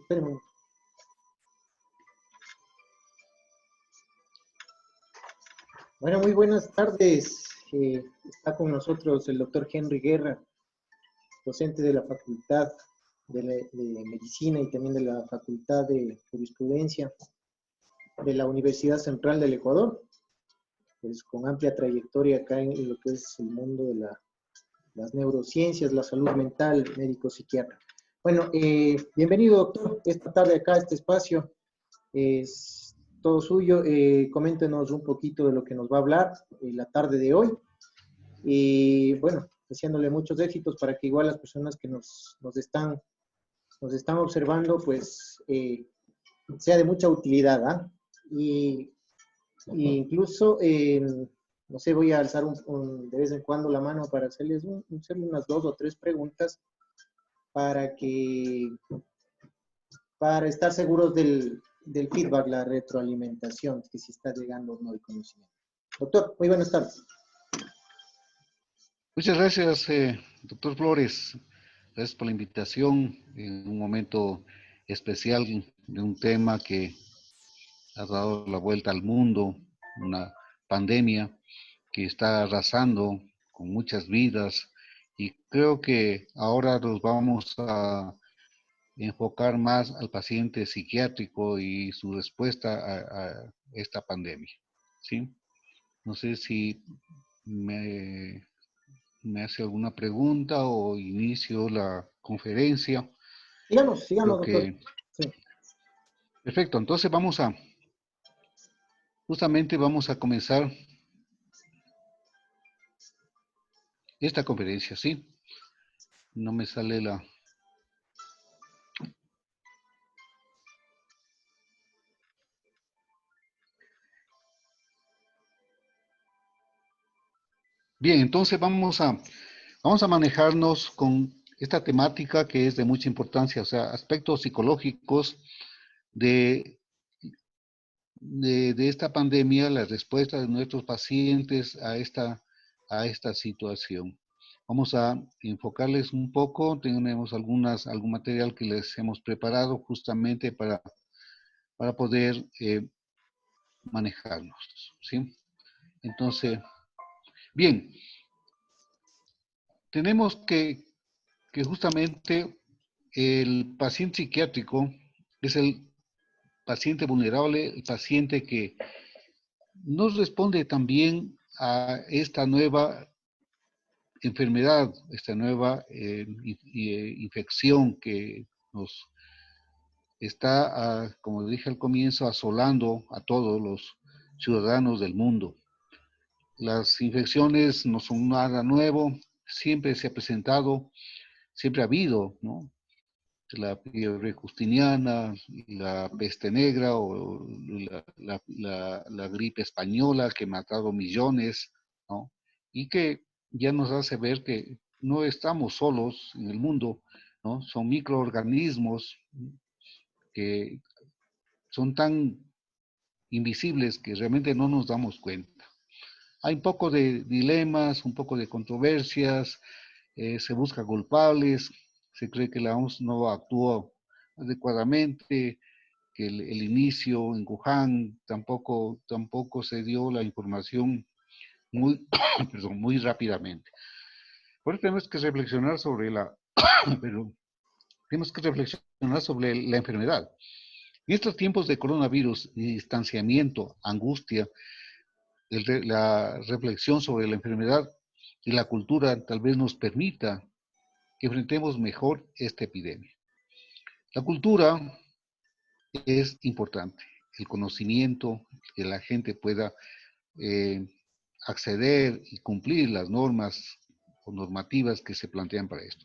espérenme. Bueno, muy buenas tardes. Está con nosotros el doctor Henry Guerra, docente de la Facultad de Medicina y también de la Facultad de Jurisprudencia de la Universidad Central del Ecuador, pues con amplia trayectoria acá en lo que es el mundo de las neurociencias, la salud mental, médico-psiquiatra. Bueno, bienvenido, doctor, esta tarde acá a este espacio. Es todo suyo. Coméntenos un poquito de lo que nos va a hablar la tarde de hoy. Y bueno, deseándole muchos éxitos para que igual las personas que nos están observando, pues sea de mucha utilidad. ¿Ah? Y incluso, no sé, voy a alzar de vez en cuando la mano para hacerle unas 2 o 3 preguntas para estar seguros del feedback, la retroalimentación, que si está llegando o no el conocimiento. Doctor, muy buenas tardes. Muchas gracias, doctor Flores. Gracias por la invitación en un momento especial de un tema que ha dado la vuelta al mundo, una pandemia que está arrasando con muchas vidas, y creo que ahora nos vamos a enfocar más al paciente psiquiátrico y su respuesta a esta pandemia, ¿sí? No sé si me hace alguna pregunta o inicio la conferencia. Sigamos, Creo doctor. que... Sí. Perfecto, entonces justamente vamos a comenzar esta conferencia, ¿sí? No me sale la... Bien, entonces vamos a manejarnos con esta temática que es de mucha importancia, o sea, aspectos psicológicos de esta pandemia, la respuesta de nuestros pacientes a esta situación. Vamos a enfocarles un poco, tenemos algún material que les hemos preparado justamente para poder manejarnos, ¿sí? Entonces, bien, tenemos que justamente el paciente psiquiátrico es el paciente vulnerable, el paciente que no responde también a esta nueva enfermedad, esta nueva infección que nos está, como dije al comienzo, asolando a todos los ciudadanos del mundo. Las infecciones no son nada nuevo, siempre se ha presentado, siempre ha habido, ¿no? La fiebre justiniana, la peste negra o la gripe española que ha matado millones, ¿no? Y que ya nos hace ver que no estamos solos en el mundo, ¿no? Son microorganismos que son tan invisibles que realmente no nos damos cuenta. Hay un poco de dilemas, un poco de controversias, se busca culpables, se cree que la OMS no actuó adecuadamente, que el inicio en Wuhan tampoco se dio la información muy, perdón, muy rápidamente. Por eso tenemos que reflexionar sobre tenemos que reflexionar sobre la enfermedad. En estos tiempos de coronavirus, distanciamiento, angustia, la reflexión sobre la enfermedad y la cultura tal vez nos permita que enfrentemos mejor esta epidemia. La cultura es importante, el conocimiento, que la gente pueda acceder y cumplir las normas o normativas que se plantean para esto,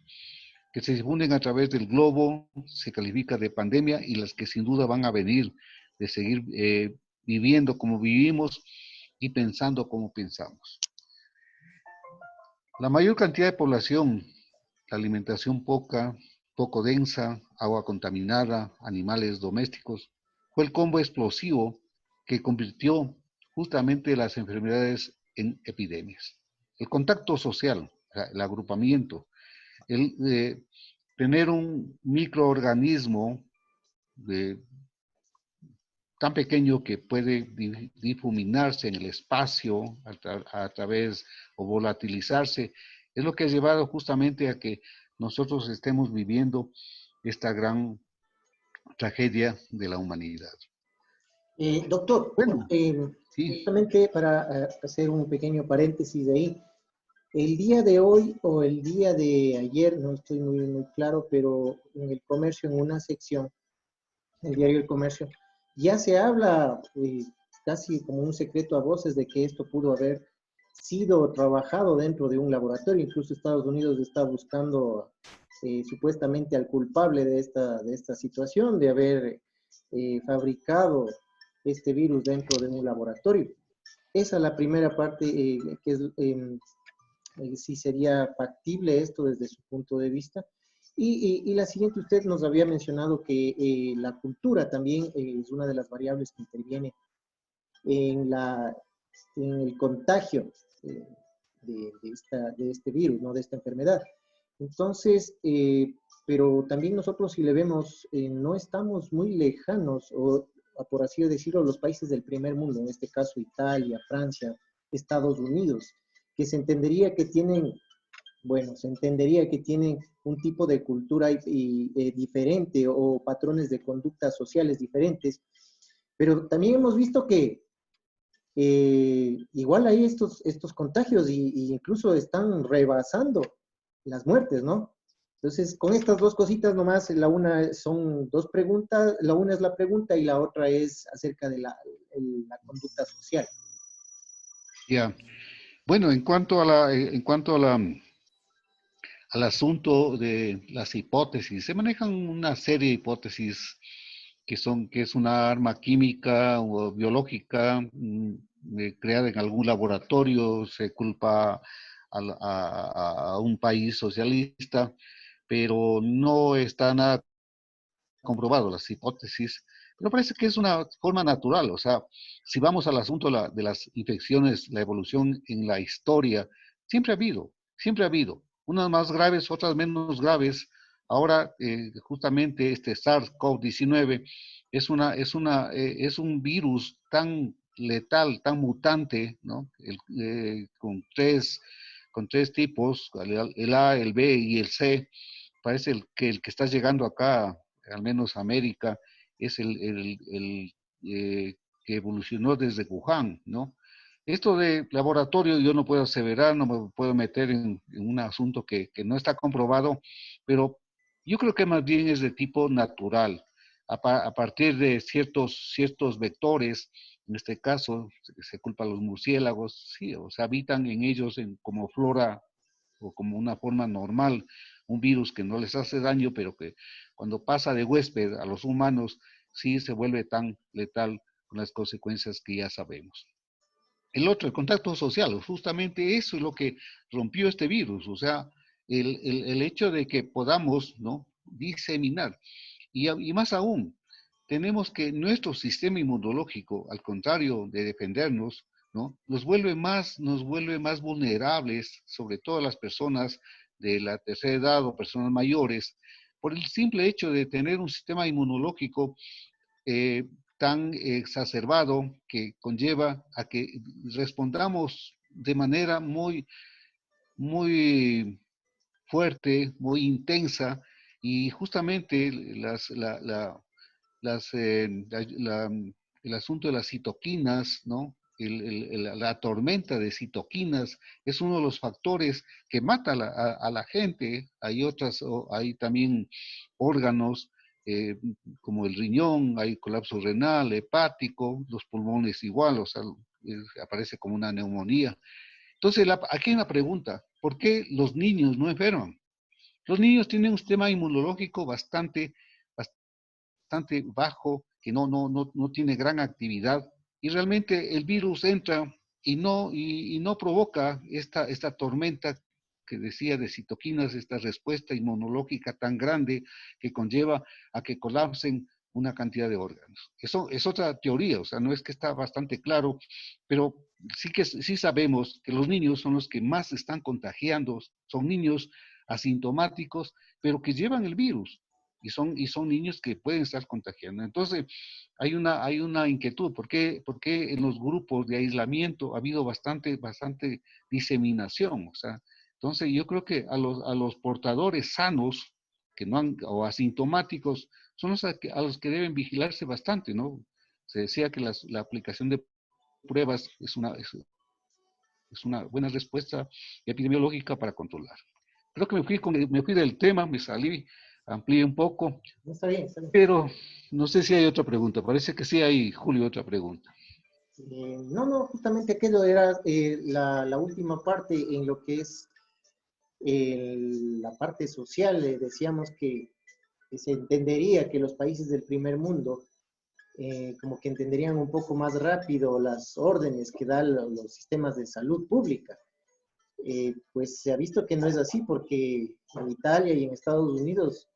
que se difunden a través del globo, se califica de pandemia, y las que sin duda van a venir de seguir viviendo como vivimos y pensando como pensamos. La mayor cantidad de población, la alimentación poco densa, agua contaminada, animales domésticos, fue el combo explosivo que convirtió justamente las enfermedades en epidemias. El contacto social, el agrupamiento, el tener un microorganismo tan pequeño que puede difuminarse en el espacio a través o volatilizarse, es lo que ha llevado justamente a que nosotros estemos viviendo esta gran tragedia de la humanidad. Doctor, Bueno, sí, justamente para hacer un pequeño paréntesis de ahí, el día de hoy o el día de ayer, no estoy muy claro, pero en el comercio, en una sección, el diario El Comercio, ya se habla casi como un secreto a voces de que esto pudo haber sido trabajado dentro de un laboratorio. Incluso Estados Unidos está buscando supuestamente al culpable de esta situación, de haber fabricado este virus dentro de un laboratorio. Esa es la primera parte, que es, si sería factible esto desde su punto de vista. Y la siguiente, usted nos había mencionado que la cultura también es una de las variables que interviene en, en el contagio de este virus, ¿no? De esta enfermedad. Entonces, pero también nosotros si le vemos, no estamos muy lejanos, o por así decirlo, los países del primer mundo, en este caso Italia, Francia, Estados Unidos, que se entendería que tienen, bueno, se entendería que tienen un tipo de cultura diferente o patrones de conductas sociales diferentes, pero también hemos visto que igual hay estos contagios y incluso están rebasando las muertes, ¿no? Entonces, con estas dos cositas nomás, la una son dos preguntas, la una es la pregunta y la otra es acerca de la conducta social. ya. Bueno, al asunto de las hipótesis, se manejan una serie de hipótesis que es una arma química o biológica creada en algún laboratorio, se culpa a un país socialista, pero no está nada comprobado las hipótesis, pero parece que es una forma natural. O sea, si vamos al asunto de las infecciones, la evolución en la historia, siempre ha habido, unas más graves, otras menos graves. Ahora, justamente este SARS-CoV-19 es un virus tan letal, tan mutante, ¿no? Con tres tipos, el A, el B y el C. Parece el que está llegando acá, al menos a América, es que evolucionó desde Wuhan, ¿no? Esto de laboratorio yo no puedo aseverar, no me puedo meter en un asunto que no está comprobado, pero yo creo que más bien es de tipo natural, a partir de ciertos vectores. En este caso se culpa a los murciélagos, sí, o sea, habitan en ellos como flora o como una forma normal, un virus que no les hace daño, pero que cuando pasa de huésped a los humanos, sí se vuelve tan letal con las consecuencias que ya sabemos. El otro, el contacto social, justamente eso es lo que rompió este virus, o sea, el hecho de que podamos, ¿no?, diseminar. Y más aún, tenemos que nuestro sistema inmunológico, al contrario de defendernos, ¿no?, nos vuelve más vulnerables, sobre todo las personas de la tercera edad o personas mayores, por el simple hecho de tener un sistema inmunológico tan exacerbado que conlleva a que respondamos de manera muy fuerte, muy intensa, y justamente el asunto de las citoquinas, ¿no? La tormenta de citoquinas es uno de los factores que mata a la gente. Hay también órganos como el riñón, hay colapso renal, hepático, los pulmones igual, o sea, aparece como una neumonía. Entonces, aquí hay una pregunta: ¿por qué los niños no enferman? Los niños tienen un sistema inmunológico bastante bajo, que no tiene gran actividad, y realmente el virus entra y no provoca esta tormenta que decía de citoquinas, esta respuesta inmunológica tan grande que conlleva a que colapsen una cantidad de órganos. Eso es otra teoría, o sea, no es que está bastante claro, pero sí sabemos que los niños son los que más están contagiando, son niños asintomáticos, pero que llevan el virus. y son niños que pueden estar contagiando. Entonces, hay una inquietud. Por qué en los grupos de aislamiento ha habido bastante diseminación? O sea, entonces yo creo que a los portadores sanos, que no han, o asintomáticos, son a los que deben vigilarse bastante, ¿no? Se decía que la aplicación de pruebas es una buena respuesta epidemiológica para controlar. Creo que me fui del tema, me salí, amplié un poco, Está bien, está bien. pero no sé si hay otra pregunta. Parece que sí hay, Julio, otra pregunta. No, no, justamente aquello era la última parte en lo que es la parte social. Decíamos que se entendería que los países del primer mundo como que entenderían un poco más rápido las órdenes que dan los sistemas de salud pública. Pues se ha visto que no es así porque en Italia y en Estados Unidos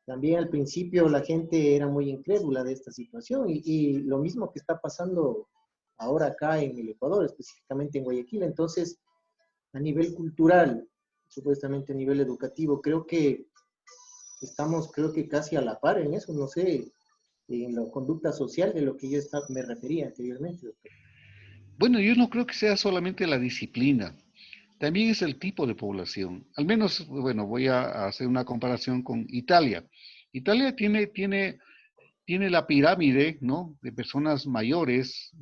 también al principio la gente era muy incrédula de esta situación y lo mismo que está pasando ahora acá en el Ecuador, específicamente en Guayaquil. Entonces, a nivel cultural, supuestamente a nivel educativo, creo que estamos, creo que casi a la par en eso, no sé, en la conducta social de lo que yo me refería anteriormente, doctor. Bueno, yo no creo que sea solamente la disciplina, también es el tipo de población. Al menos, bueno, voy a hacer una comparación con Italia. Italia tiene la pirámide, ¿no? De personas mayores,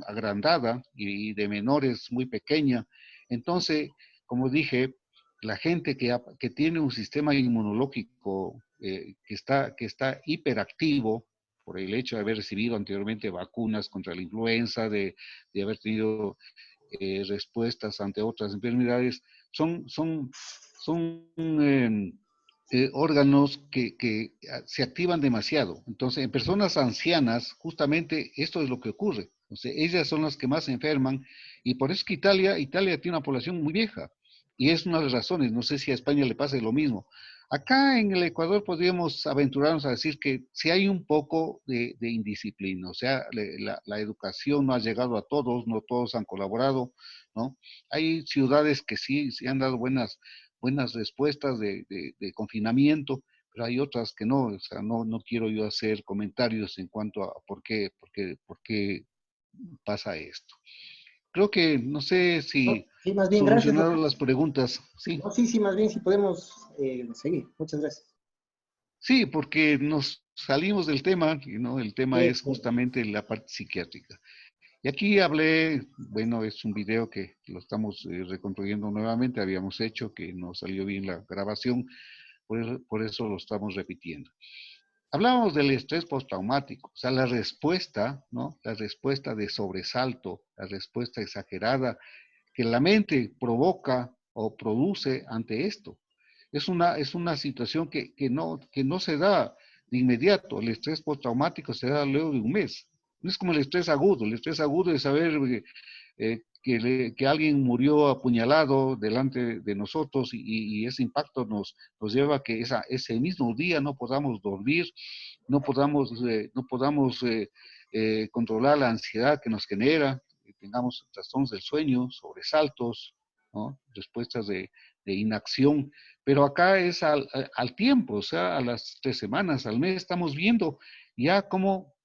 agrandada, y de menores muy pequeña. Entonces, como dije, la gente que tiene un sistema inmunológico que está hiperactivo por el hecho de haber recibido anteriormente vacunas contra la influenza, de haber tenido respuestas ante otras enfermedades, son órganos que se activan demasiado. Entonces, en personas ancianas, justamente esto es lo que ocurre. Entonces, ellas son las que más se enferman y por eso es que Italia tiene una población muy vieja. Y es una de las razones, no sé si a España le pasa lo mismo. Acá en el Ecuador podríamos aventurarnos a decir que si hay un poco de indisciplina, o sea, la educación no ha llegado a todos, no todos han colaborado, ¿no? Hay ciudades que sí han dado buenas respuestas de confinamiento, pero hay otras que no, o sea, no quiero yo hacer comentarios en cuanto a por qué pasa esto. Creo que no sé No, si sí, más bien, gracias, solucionaron doctor. las preguntas, sí. No, sí, sí, más bien, si podemos seguir. Muchas gracias. Sí, porque nos salimos del tema, ¿no? El tema Sí, es sí. justamente la parte psiquiátrica. Y aquí hablé, bueno, es un video que lo estamos reconstruyendo nuevamente, habíamos hecho que no salió bien la grabación, por eso lo estamos repitiendo. Hablábamos del estrés postraumático, o sea, la respuesta, ¿no? La respuesta de sobresalto, la respuesta exagerada que la mente provoca o produce ante esto. Es una situación que no se da de inmediato. El estrés postraumático se da luego de un mes. No es como el estrés agudo. El estrés agudo es saber que alguien murió apuñalado delante de nosotros y ese impacto nos lleva a que ese mismo día no podamos dormir, no podamos controlar la ansiedad que nos genera, tengamos trastornos del sueño, sobresaltos, ¿no? Respuestas de inacción, pero acá es al tiempo, o sea, a las 3 semanas, al mes, estamos viendo ya cómo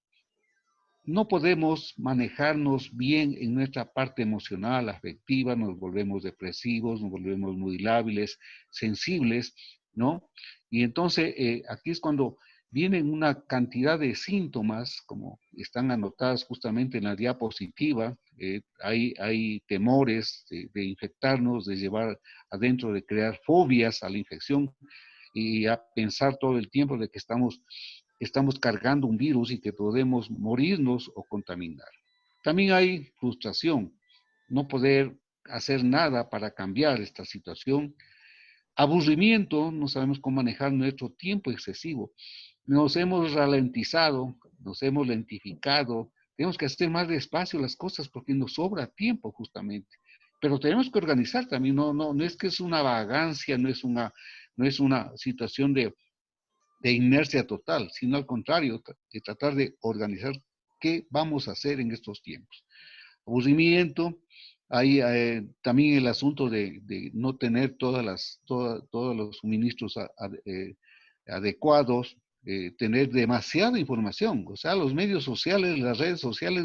no podemos manejarnos bien en nuestra parte emocional, afectiva, nos volvemos depresivos, nos volvemos muy lábiles, sensibles, ¿no? Y entonces aquí es cuando vienen una cantidad de síntomas, como están anotadas justamente en la diapositiva, hay temores de infectarnos, de llevar adentro, de crear fobias a la infección y a pensar todo el tiempo de que estamos cargando un virus y que podemos morirnos o contaminar. También hay frustración, no poder hacer nada para cambiar esta situación. Aburrimiento, no sabemos cómo manejar nuestro tiempo excesivo. Nos hemos ralentizado, nos hemos lentificado, tenemos que hacer más despacio las cosas porque nos sobra tiempo justamente. Pero tenemos que organizar también, no es que es una vagancia, no es una situación de inercia total, sino al contrario, de tratar de organizar qué vamos a hacer en estos tiempos. Aburrimiento, hay también el asunto de no tener todos los suministros adecuados, tener demasiada información. O sea, los medios sociales, las redes sociales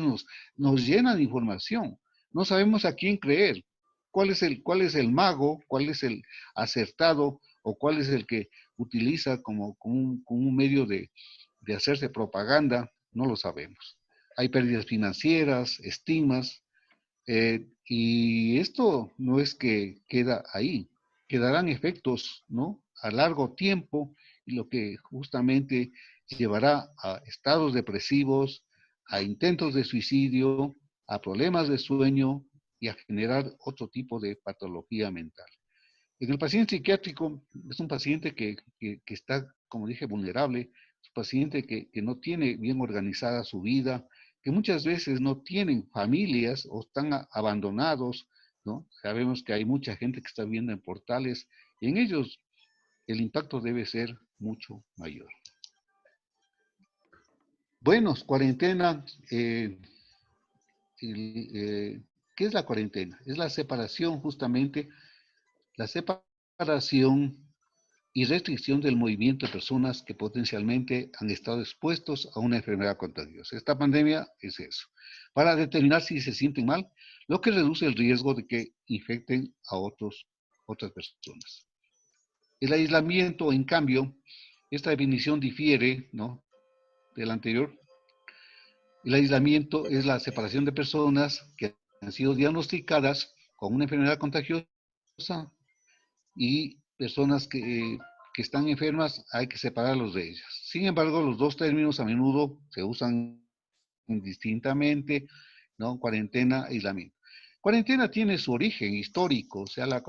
nos llenan de información. No sabemos a quién creer. Cuál es el mago? ¿Cuál es el acertado? ¿O cuál es el que utiliza como un medio de hacerse propaganda? No lo sabemos. Hay pérdidas financieras, estigmas, y esto no es que queda ahí, quedarán efectos, ¿no? A largo tiempo, y lo que justamente llevará a estados depresivos, a intentos de suicidio, a problemas de sueño y a generar otro tipo de patología mental. En el paciente psiquiátrico es un paciente que está, como dije, vulnerable, es un paciente que no tiene bien organizada su vida, que muchas veces no tienen familias o están abandonados, ¿no? Sabemos que hay mucha gente que está viviendo en portales y en ellos el impacto debe ser mucho mayor. Bueno, cuarentena, ¿qué es la cuarentena? Es la separación justamente, la separación y restricción del movimiento de personas que potencialmente han estado expuestos a una enfermedad contagiosa. Esta pandemia es eso, para determinar si se sienten mal, lo que reduce el riesgo de que infecten a otras personas. El aislamiento, en cambio, esta definición difiere, ¿no?, del anterior. El aislamiento es la separación de personas que han sido diagnosticadas con una enfermedad contagiosa y personas que están enfermas, hay que separarlos de ellas. Sin embargo, los dos términos a menudo se usan indistintamente, ¿no? Cuarentena, aislamiento. Cuarentena tiene su origen histórico, o sea, la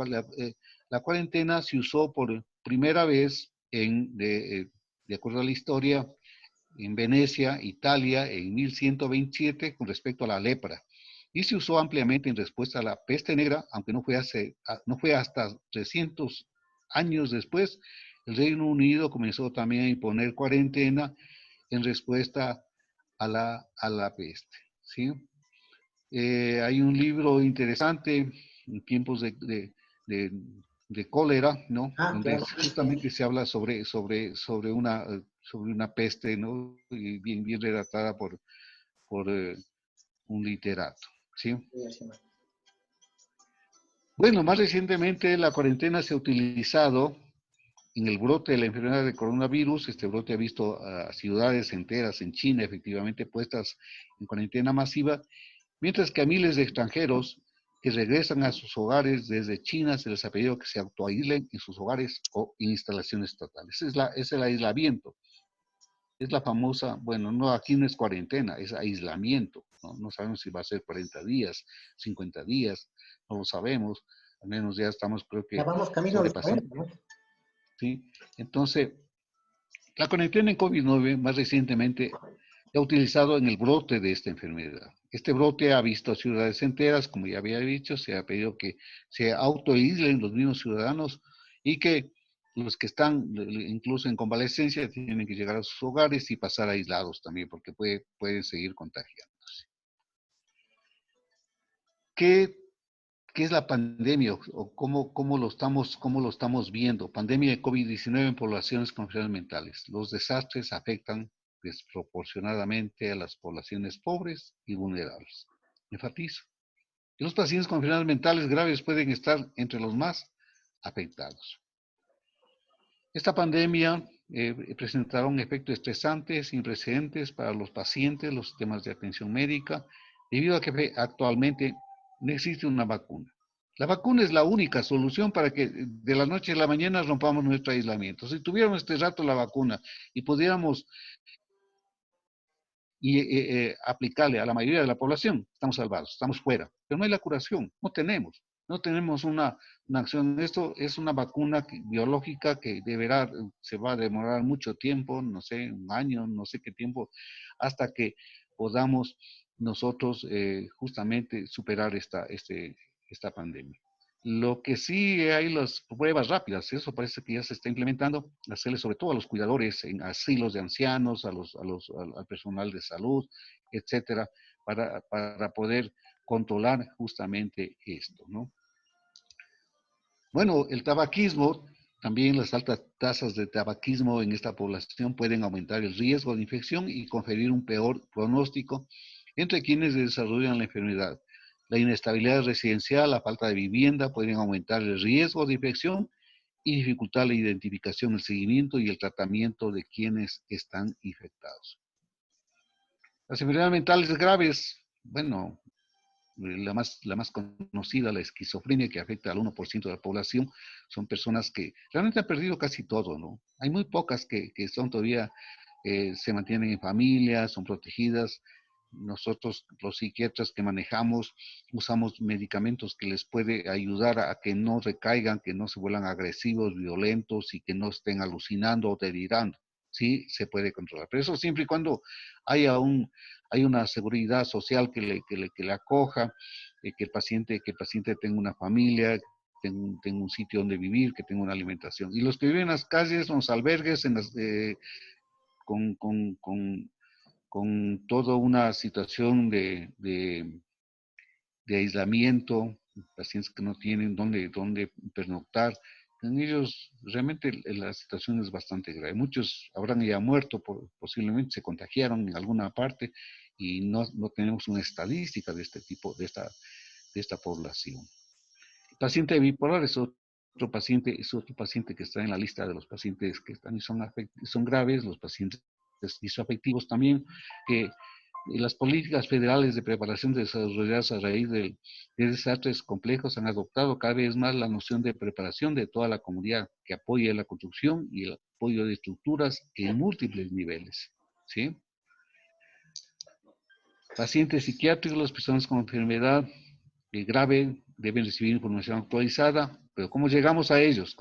cuarentena se usó por primera vez de acuerdo a la historia, en Venecia, Italia, en 1127, con respecto a la lepra. Y se usó ampliamente en respuesta a la peste negra, aunque no fue hasta 300 años después, el Reino Unido comenzó también a imponer cuarentena en respuesta a la peste. ¿Sí? Hay un libro interesante en tiempos de cólera, ¿no? Ah, Donde claro. justamente se habla sobre una peste, ¿no? Y bien redactada por un literato, ¿sí? Bueno, más recientemente la cuarentena se ha utilizado en el brote de la enfermedad de coronavirus. Este brote ha visto a ciudades enteras en China efectivamente puestas en cuarentena masiva, mientras que a miles de extranjeros que regresan a sus hogares desde China se les ha pedido que se autoaíslen en sus hogares o en instalaciones estatales. Es el aislamiento. Es la famosa, bueno, no, aquí no es cuarentena, es aislamiento, ¿no? No sabemos si va a ser 40 días, 50 días, no lo sabemos. Al menos ya estamos, creo Ya que, vamos camino a los sobrepasando, 40, ¿no? ¿sí? Entonces, la cuarentena en COVID-19 más recientemente se ha utilizado en el brote de esta enfermedad. Este brote ha visto a ciudades enteras, como ya había dicho, se ha pedido que se autoaíslen los mismos ciudadanos y que los que están incluso en convalescencia tienen que llegar a sus hogares y pasar aislados también, porque pueden seguir contagiándose. ¿Qué, ¿Qué es la pandemia o cómo lo estamos viendo? Pandemia de COVID-19 en poblaciones con enfermedades mentales. Los desastres afectan desproporcionadamente a las poblaciones pobres y vulnerables. Enfatizo. Los pacientes con enfermedades mentales graves pueden estar entre los más afectados. Esta pandemia presentará un efecto estresante sin precedentes para los pacientes, los sistemas de atención médica, debido a que actualmente no existe una vacuna. La vacuna es la única solución para que de la noche a la mañana rompamos nuestro aislamiento. Si tuviéramos este rato la vacuna y pudiéramos aplicarle a la mayoría de la población, estamos salvados, estamos fuera. Pero no hay la curación, no tenemos una acción. Esto es una vacuna biológica que se va a demorar mucho tiempo, no sé, un año, no sé qué tiempo, hasta que podamos nosotros justamente superar esta pandemia. Lo que sí hay las pruebas rápidas, eso parece que ya se está implementando, hacerle sobre todo a los cuidadores en asilos de ancianos, al personal de salud, etcétera, para poder controlar justamente esto, ¿no? Bueno, el tabaquismo También las altas tasas de tabaquismo en esta población pueden aumentar el riesgo de infección y conferir un peor pronóstico entre quienes desarrollan la enfermedad. La inestabilidad residencial, la falta de vivienda pueden aumentar el riesgo de infección y dificultar la identificación, el seguimiento y el tratamiento de quienes están infectados. Las enfermedades mentales graves, bueno, la más conocida, la esquizofrenia, que afecta al 1% de la población, son personas que realmente han perdido casi todo, ¿no? Hay muy pocas que son todavía, se mantienen en familia, son protegidas. Nosotros, los psiquiatras que manejamos, usamos medicamentos que les puede ayudar a que no recaigan, que no se vuelvan agresivos, violentos y que no estén alucinando o delirando. Sí, se puede controlar. Pero eso siempre y cuando haya hay una seguridad social que le acoja, que el paciente tenga una familia, tenga un sitio donde vivir, que tenga una alimentación. Y los que viven en las calles, en los albergues, con, con, con, con toda una situación de aislamiento, pacientes que no tienen dónde pernoctar, en ellos realmente la situación es bastante grave. Muchos habrán ya muerto, posiblemente se contagiaron en alguna parte y no tenemos una estadística de este tipo, de esta población. El paciente bipolar es otro paciente que está en la lista de los pacientes que están y son graves, los pacientes disafectivos también, que las políticas federales de preparación desarrolladas a raíz de desastres complejos han adoptado cada vez más la noción de preparación de toda la comunidad que apoya la construcción y el apoyo de estructuras en múltiples niveles. ¿Sí? Pacientes psiquiátricos, las personas con enfermedad grave deben recibir información actualizada, pero ¿cómo llegamos a ellos?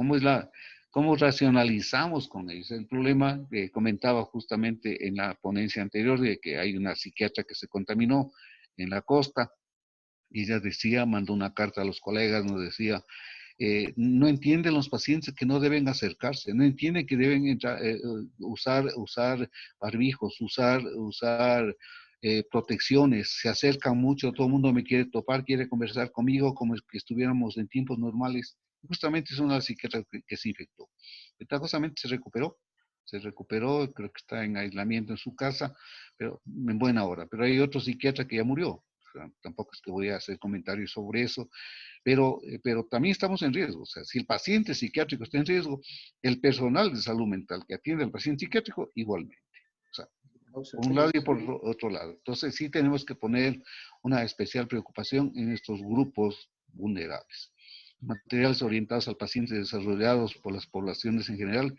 ¿Cómo racionalizamos con ellos? El problema que comentaba justamente en la ponencia anterior de que hay una psiquiatra que se contaminó en la costa y ella decía, mandó una carta a los colegas, nos decía, no entienden los pacientes que no deben acercarse, no entienden que deben usar barbijos, usar protecciones, se acercan mucho, todo el mundo me quiere topar, quiere conversar conmigo como si estuviéramos en tiempos normales. Justamente es una psiquiatra que se infectó. Ventajosamente se recuperó, creo que está en aislamiento en su casa, pero en buena hora. Pero hay otro psiquiatra que ya murió. O sea, tampoco es que voy a hacer comentarios sobre eso, pero también estamos en riesgo. O sea, si el paciente psiquiátrico está en riesgo, el personal de salud mental que atiende al paciente psiquiátrico igualmente. O sea, por un lado y por otro lado. Entonces sí tenemos que poner una especial preocupación en estos grupos vulnerables. Materiales orientados al paciente desarrollados por las poblaciones en general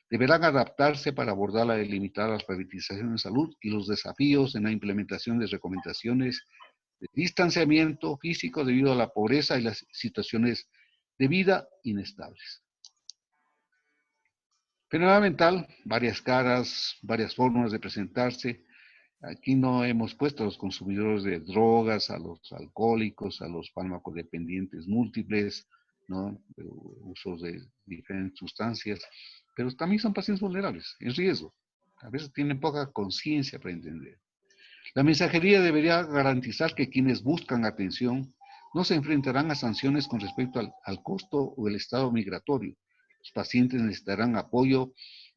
deberán adaptarse para abordar la delimitar las priorizaciones de salud y los desafíos en la implementación de recomendaciones de distanciamiento físico debido a la pobreza y las situaciones de vida inestables. Enfermedad mental, varias caras, varias formas de presentarse. Aquí no hemos puesto a los consumidores de drogas, a los alcohólicos, a los farmacodependientes múltiples, ¿no? Usos de diferentes sustancias, pero también son pacientes vulnerables, en riesgo. A veces tienen poca conciencia para entender. La mensajería debería garantizar que quienes buscan atención no se enfrentarán a sanciones con respecto al costo o el estado migratorio. Los pacientes necesitarán apoyo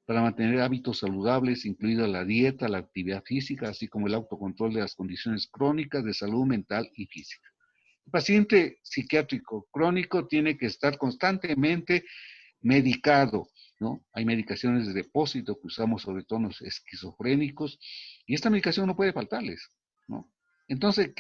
para mantener hábitos saludables, incluida la dieta, la actividad física, así como el autocontrol de las condiciones crónicas de salud mental y física. El paciente psiquiátrico crónico tiene que estar constantemente medicado, ¿no? Hay medicaciones de depósito que usamos sobre todo los esquizofrénicos y esta medicación no puede faltarles, ¿no? Entonces,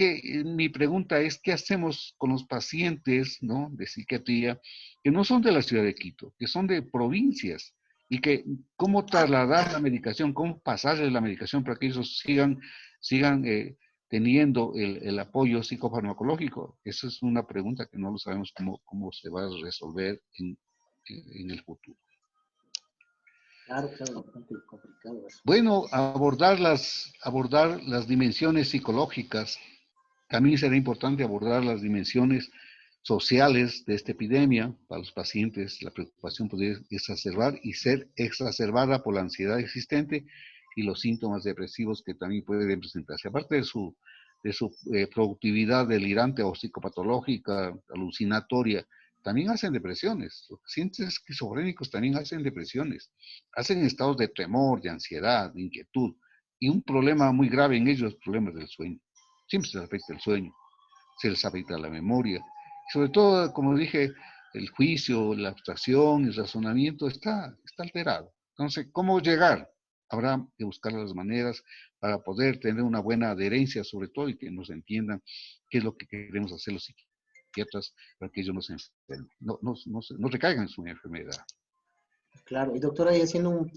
mi pregunta es, ¿qué hacemos con los pacientes, ¿no? De psiquiatría que no son de la ciudad de Quito, que son de provincias y que cómo trasladar la medicación, cómo pasarles la medicación para que ellos sigan teniendo el apoyo psicofarmacológico? Esa es una pregunta que no lo sabemos cómo se va a resolver en el futuro. Claro, bastante complicado eso. Bueno, abordar las dimensiones psicológicas. También será importante abordar las dimensiones sociales de esta epidemia. Para los pacientes, la preocupación puede exacerbar y ser exacerbada por la ansiedad existente y los síntomas depresivos que también pueden presentarse. Aparte de su productividad delirante o psicopatológica, alucinatoria, también hacen depresiones. Los pacientes esquizofrénicos también hacen depresiones. Hacen estados de temor, de ansiedad, de inquietud. Y un problema muy grave en ellos es el problema del sueño. Siempre se les afecta el sueño, se les afecta la memoria. Y sobre todo, como dije, el juicio, la abstracción, el razonamiento está alterado. Entonces, ¿cómo llegar? Habrá que buscar las maneras para poder tener una buena adherencia, sobre todo, y que nos entiendan qué es lo que queremos hacer los psiquiatras para que ellos no se enfermen, no recaigan en su enfermedad. Claro, y doctora, ahí haciendo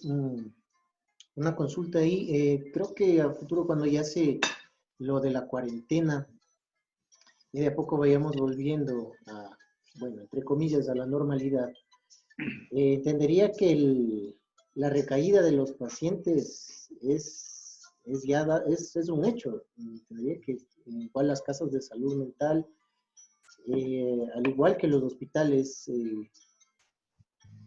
una consulta ahí, creo que a futuro cuando ya se lo de la cuarentena y de a poco vayamos volviendo a, bueno, entre comillas, a la normalidad, entendería que la recaída de los pacientes es un hecho. Entendería que igual las casas de salud mental, al igual que los hospitales,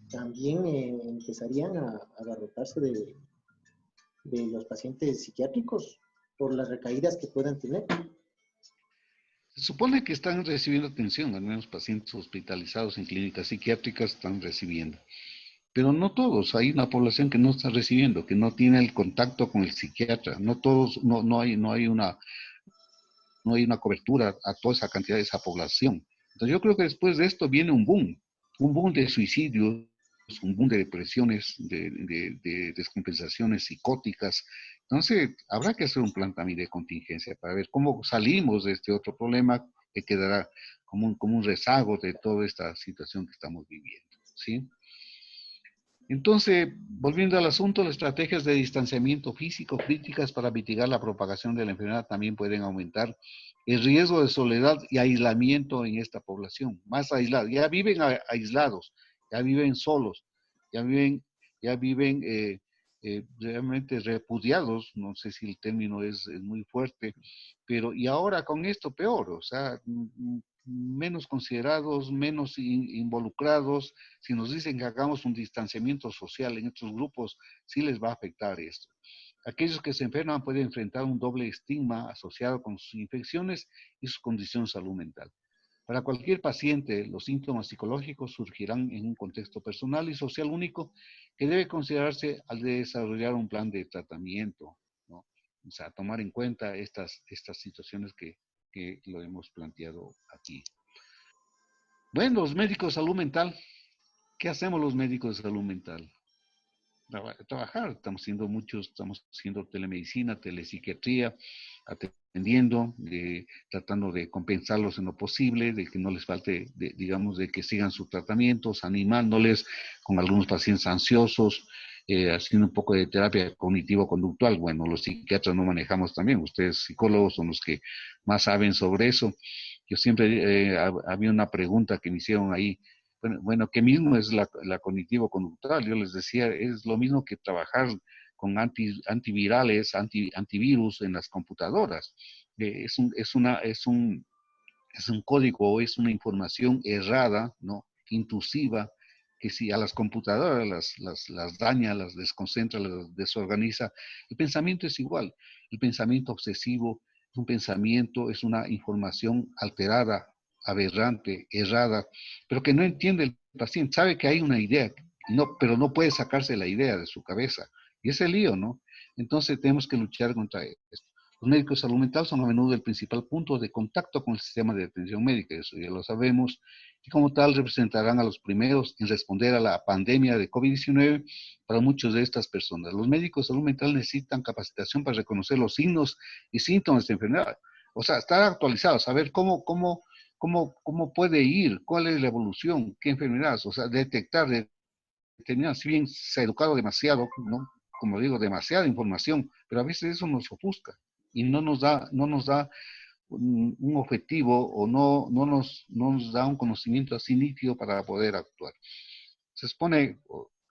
también empezarían a abarrotarse de los pacientes psiquiátricos por las recaídas que puedan tener. Se supone que están recibiendo atención, al menos pacientes hospitalizados en clínicas psiquiátricas están recibiendo. Pero no todos, hay una población que no está recibiendo, que no tiene el contacto con el psiquiatra. No todos, no hay una cobertura a toda esa cantidad de esa población. Entonces yo creo que después de esto viene un boom de suicidios, un boom de depresiones, de descompensaciones psicóticas. Entonces habrá que hacer un plan también de contingencia para ver cómo salimos de este otro problema que quedará como un rezago de toda esta situación que estamos viviendo, ¿sí? Entonces, volviendo al asunto, las estrategias de distanciamiento físico críticas para mitigar la propagación de la enfermedad también pueden aumentar el riesgo de soledad y aislamiento en esta población, más aislados, ya viven aislados, ya viven solos, ya viven, ya viven realmente repudiados, no sé si el término es muy fuerte, pero y ahora con esto peor, o sea, menos considerados, menos involucrados. Si nos dicen que hagamos un distanciamiento social en estos grupos, sí les va a afectar esto. Aquellos que se enferman pueden enfrentar un doble estigma asociado con sus infecciones y su condición de salud mental. Para cualquier paciente, los síntomas psicológicos surgirán en un contexto personal y social único que debe considerarse al desarrollar un plan de tratamiento, ¿no? O sea, tomar en cuenta estas situaciones que lo hemos planteado aquí. Bueno, los médicos de salud mental, ¿qué hacemos los médicos de salud mental? Trabajar, estamos haciendo telemedicina, telepsiquiatría, atendiendo, tratando de compensarlos en lo posible, de que no les falte, digamos, de que sigan sus tratamientos, animándoles con algunos pacientes ansiosos, haciendo un poco de terapia cognitivo-conductual. Bueno, los psiquiatras no manejamos también, ustedes psicólogos son los que más saben sobre eso. Yo siempre, había una pregunta que me hicieron ahí, bueno, ¿qué mismo es la cognitivo-conductual? Yo les decía, es lo mismo que trabajar con antivirales, antivirus en las computadoras. Es un código, es una información errada, ¿no? Intrusiva, que si a las computadoras las daña, las desconcentra, las desorganiza. El pensamiento es igual. El pensamiento obsesivo es un pensamiento, es una información alterada, aberrante, errada, pero que no entiende el paciente. Sabe que hay una idea, no, pero no puede sacarse la idea de su cabeza. Y es el lío, ¿no? Entonces tenemos que luchar contra esto. Los médicos de salud mental son a menudo el principal punto de contacto con el sistema de atención médica, eso ya lo sabemos, y como tal representarán a los primeros en responder a la pandemia de COVID-19 para muchas de estas personas. Los médicos de salud mental necesitan capacitación para reconocer los signos y síntomas de enfermedad. O sea, estar actualizados, saber cómo puede ir, cuál es la evolución, qué enfermedades, o sea, detectar, determinar, si bien se ha educado demasiado, ¿no? Como digo, demasiada información, pero a veces eso nos ofusca y no nos da un objetivo o no nos da un conocimiento así nítido para poder actuar. Se supone,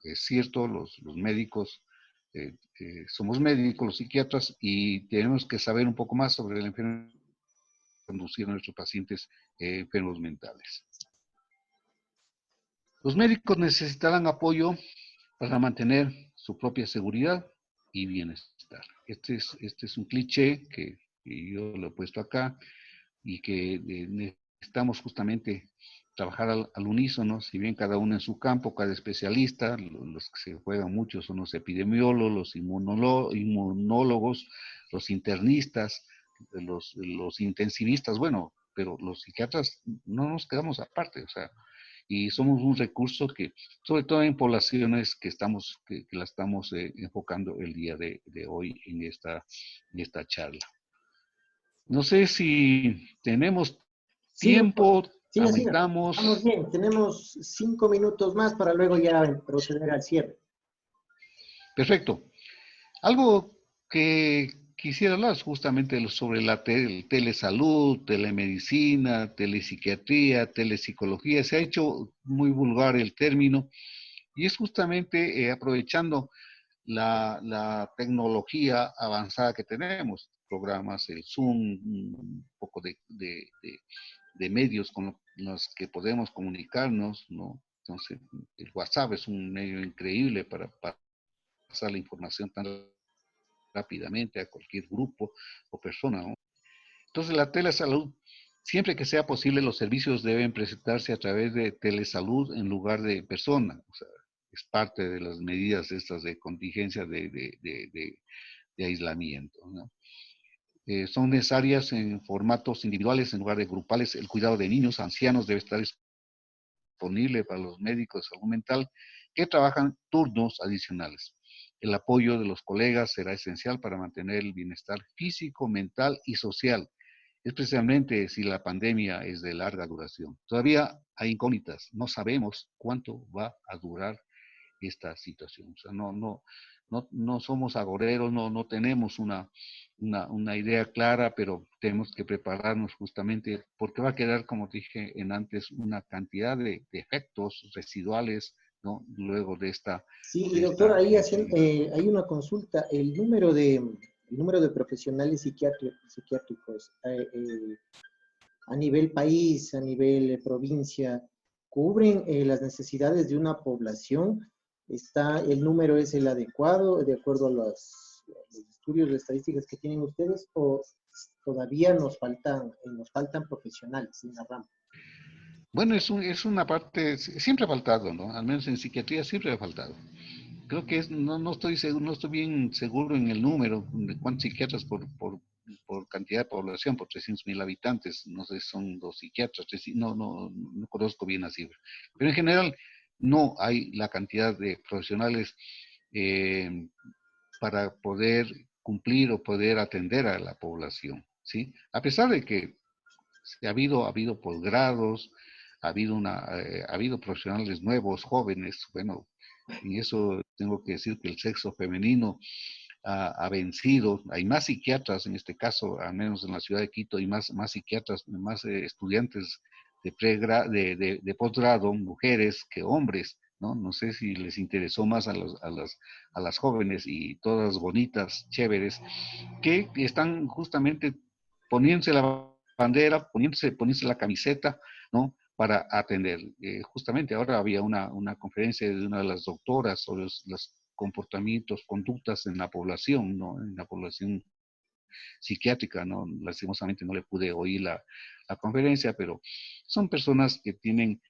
es cierto, los médicos, somos médicos, los psiquiatras, y tenemos que saber un poco más sobre la enfermedad conducir a nuestros pacientes enfermos mentales. Los médicos necesitarán apoyo para mantener su propia seguridad y bienestar. Este es un cliché que yo lo he puesto acá y que necesitamos justamente trabajar al unísono, si bien cada uno en su campo, cada especialista, los que se juegan mucho son los epidemiólogos, los inmunólogos, los internistas, los intensivistas, bueno, pero los psiquiatras no nos quedamos aparte, o sea, y somos un recurso que, sobre todo en poblaciones que la estamos enfocando el día de hoy en esta charla. No sé si tenemos Sí, doctor. tiempo, Siga, siga. Vamos aumentamos. bien. Tenemos 5 minutos más para luego ya proceder al cierre. Perfecto. Algo que quisiera hablar es justamente sobre la telesalud, telemedicina, telepsiquiatría, telepsicología. Se ha hecho muy vulgar el término y es justamente aprovechando la tecnología avanzada que tenemos, programas, el Zoom, un poco de medios con los que podemos comunicarnos, ¿no? Entonces, el WhatsApp es un medio increíble para pasar la información tan rápidamente a cualquier grupo o persona, ¿no? Entonces, la telesalud, siempre que sea posible, los servicios deben presentarse a través de telesalud en lugar de persona. O sea, es parte de las medidas estas de contingencia de aislamiento, ¿no? Son necesarias en formatos individuales en lugar de grupales. El cuidado de niños, ancianos debe estar disponible para los médicos de salud mental que trabajan turnos adicionales. El apoyo de los colegas será esencial para mantener el bienestar físico, mental y social, especialmente si la pandemia es de larga duración. Todavía hay incógnitas, no sabemos cuánto va a durar esta situación. O sea, no somos agoreros, no tenemos una idea clara, pero tenemos que prepararnos justamente porque va a quedar, como dije en antes, una cantidad de efectos residuales, ¿no? Luego de esta... Sí, y De doctor, esta ahí hay una consulta. El número de profesionales psiquiátricos a nivel país, a nivel provincia, cubren las necesidades de una población. ¿El número es el adecuado de acuerdo a los estudios de estadísticas que tienen ustedes o todavía nos faltan profesionales en la rama? Bueno, es una parte, siempre ha faltado, ¿no? Al menos en psiquiatría siempre ha faltado. Creo que no estoy seguro, no estoy bien seguro en el número de cuántos psiquiatras por cantidad de población, por 300.000 habitantes. No sé si son dos psiquiatras, no conozco bien la cifra. Pero en general no hay la cantidad de profesionales eh, para poder cumplir o poder atender a la población, ¿sí? A pesar de que ha habido posgrados, ha habido profesionales nuevos, jóvenes, bueno, y eso tengo que decir que el sexo femenino ha vencido. Hay más psiquiatras en este caso, al menos en la ciudad de Quito, hay más psiquiatras, más estudiantes de posgrado, mujeres que hombres, ¿no? No sé si les interesó más a las jóvenes y todas bonitas, chéveres, que están justamente poniéndose la bandera, poniéndose la camiseta, ¿no? Para atender. Justamente ahora había una conferencia de una de las doctoras sobre los comportamientos, conductas en la población, ¿no? En la población psiquiátrica, ¿no? Lastimosamente no le pude oír la conferencia, pero son personas que tienen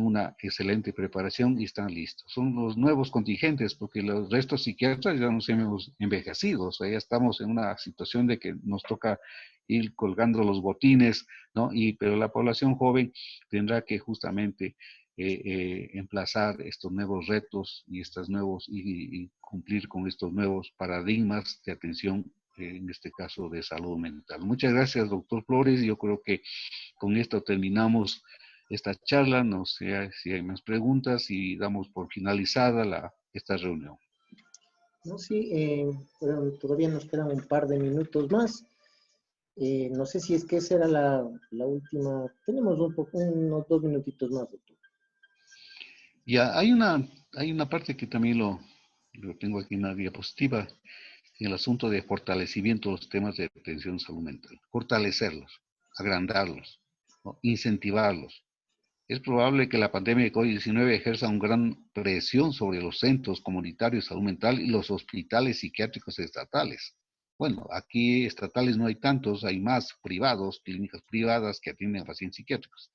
una excelente preparación y están listos. Son los nuevos contingentes, porque los restos psiquiatras ya nos hemos envejecido, o sea, ya estamos en una situación de que nos toca ir colgando los botines, ¿no? Pero la población joven tendrá que justamente emplazar estos nuevos retos y cumplir con estos nuevos paradigmas de atención, en este caso de salud mental. Muchas gracias, doctor Flores. Yo creo que con esto terminamos esta charla. No sé si hay más preguntas y damos por finalizada esta reunión. No, sí, pero todavía nos quedan un par de minutos más. No sé si es que esa era la última. Tenemos unos 2 minutitos más, doctor. Ya, hay una parte que también lo tengo aquí en la diapositiva, en el asunto de fortalecimiento de los temas de atención salud mental. Fortalecerlos, agrandarlos, ¿no? Incentivarlos. Es probable que la pandemia de COVID-19 ejerza una gran presión sobre los centros comunitarios de salud mental y los hospitales psiquiátricos estatales. Bueno, aquí estatales no hay tantos, hay más privados, clínicas privadas que atienden a pacientes psiquiátricos.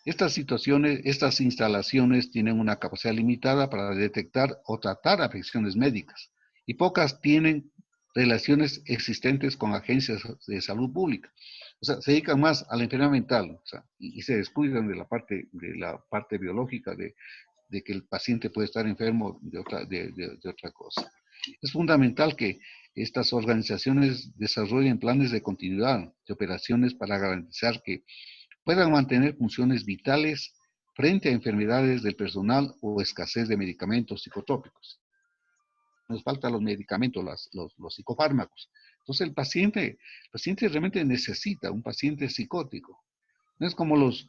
Estas situaciones, estas instalaciones tienen una capacidad limitada para detectar o tratar afecciones médicas y pocas tienen relaciones existentes con agencias de salud pública. O sea, se dedican más a la enfermedad mental, o sea, y se descuidan de la parte biológica de que el paciente puede estar enfermo de otra cosa. Es fundamental que estas organizaciones desarrollen planes de continuidad de operaciones para garantizar que puedan mantener funciones vitales frente a enfermedades del personal o escasez de medicamentos psicotrópicos. Nos faltan los medicamentos, los psicofármacos. Entonces el paciente realmente necesita un paciente psicótico. No es como los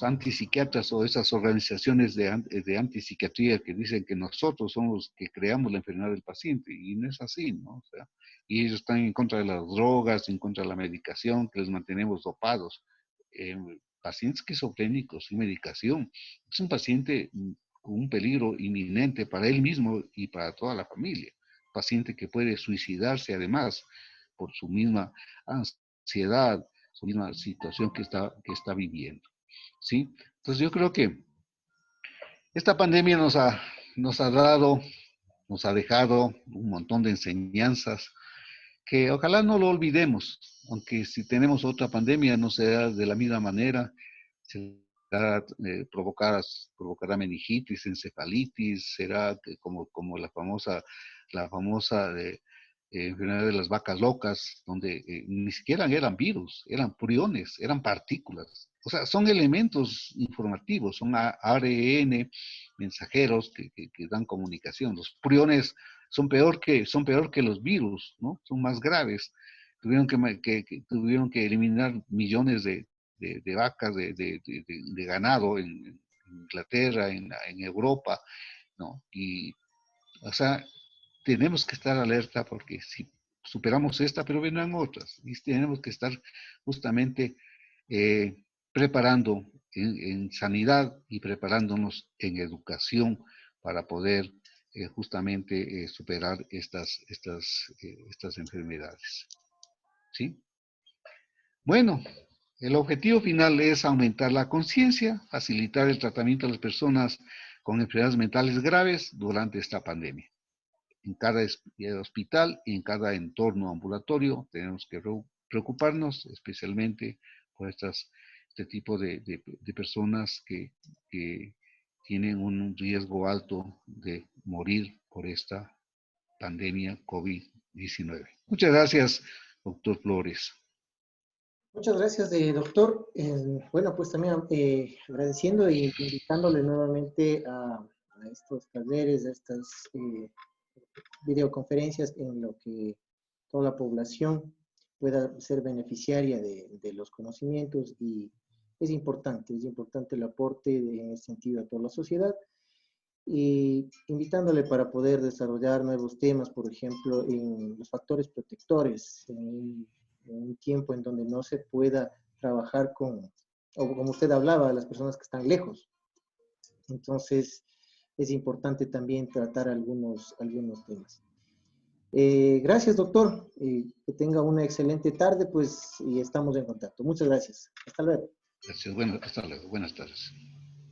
antipsiquiatras o esas organizaciones de antipsiquiatría que dicen que nosotros somos los que creamos la enfermedad del paciente, y no es así, ¿no? O sea, y ellos están en contra de las drogas, en contra de la medicación, que les mantenemos dopados. Pacientes esquizofrénicos sin medicación, es un paciente con un peligro inminente para él mismo y para toda la familia. Paciente que puede suicidarse además por su misma ansiedad, su misma situación que está viviendo. ¿Sí? Entonces yo creo que esta pandemia nos ha dejado un montón de enseñanzas que ojalá no lo olvidemos, aunque si tenemos otra pandemia no será de la misma manera, será, provocará meningitis, encefalitis, será como la famosa enfermedad de las vacas locas, donde ni siquiera eran virus, eran priones, eran partículas. O sea, son elementos informativos, son ARN mensajeros que dan comunicación. Los priones son peor que los virus, ¿no? Son más graves. Tuvieron que eliminar millones de vacas, de ganado en Inglaterra, en Europa, ¿no? Y, o sea, tenemos que estar alerta porque si superamos esta, pero vendrán otras. Y tenemos que estar justamente preparando en sanidad y preparándonos en educación para poder justamente superar estas enfermedades. ¿Sí? Bueno, el objetivo final es aumentar la conciencia, facilitar el tratamiento de las personas con enfermedades mentales graves durante esta pandemia. En cada hospital y en cada entorno ambulatorio tenemos que preocuparnos especialmente por este tipo de personas que tienen un riesgo alto de morir por esta pandemia COVID-19. Muchas gracias, doctor Flores. Muchas gracias, doctor. Bueno, pues también agradeciendo e invitándole nuevamente a estos talleres, a estas videoconferencias en lo que toda la población pueda ser beneficiaria de los conocimientos, y es importante el aporte en ese sentido a toda la sociedad, y invitándole para poder desarrollar nuevos temas, por ejemplo, en los factores protectores, en un tiempo en donde no se pueda trabajar o como usted hablaba, las personas que están lejos. Entonces, es importante también tratar algunos temas. Gracias, doctor. Que tenga una excelente tarde, pues, y estamos en contacto. Muchas gracias. Hasta luego. Gracias. Bueno, hasta luego. Buenas tardes.